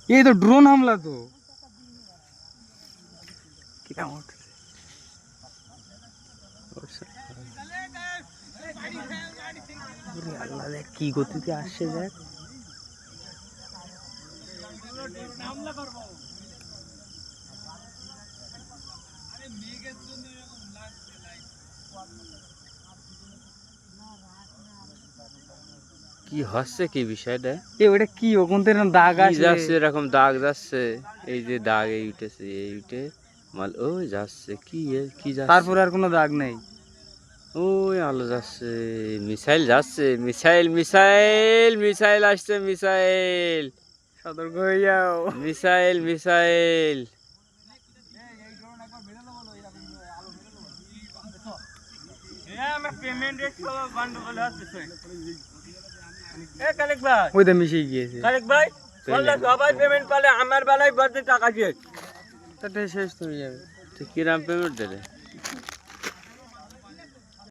ये तो ड्रोन हमला तो क्या কি গতিতে আসছে দেখ কি হচ্ছে কি বিষয়টা ওটা কি ওখান থেকে দাগ যাচ্ছে এরকম দাগ যাচ্ছে এই যে দাগ এই উঠেছে এই উঠে মাল ওই যাচ্ছে কি কি যাচ্ছে তারপর আর কোনো দাগ নেই ওই আলো যাচ্ছে মিসাইল যাচ্ছে মিসাইল মিসাইল মিসাইল আসছে মিসাইল সতর্ক হয়ে যাও মিসাইল মিসাইল ওইটা মিশে গিয়েছে সবাই পেমেন্ট পালে আমার বেলায় বাড়তে টাকা দিয়ে শেষ হয়ে যাবে কিরাম পেমেন্ট দেবে